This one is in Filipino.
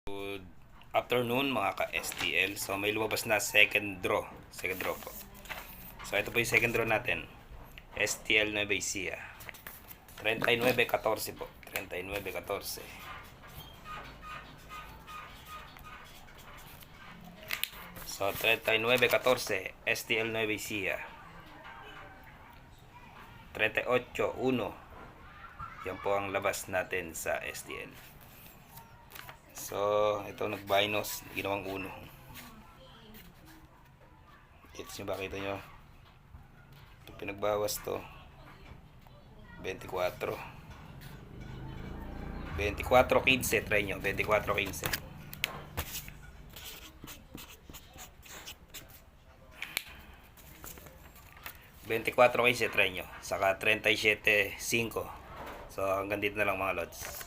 Good afternoon mga ka-STL. So may lumabas na second draw. Second draw po. So ito po yung second draw natin. STL Nueva Ecija. 39-14 po. 39-14. So 39-14 STL Nueva Ecija. 38-1. Yan po ang labas natin sa STL. So, ito nag-binos, ginawang uno. Gets nyo ba? Kita nyo? Pag pinagbawas to, 24. 24-15, try nyo. 24-15. 24-15, try nyo. Saka 37-5. So, hanggang dito na lang mga lods.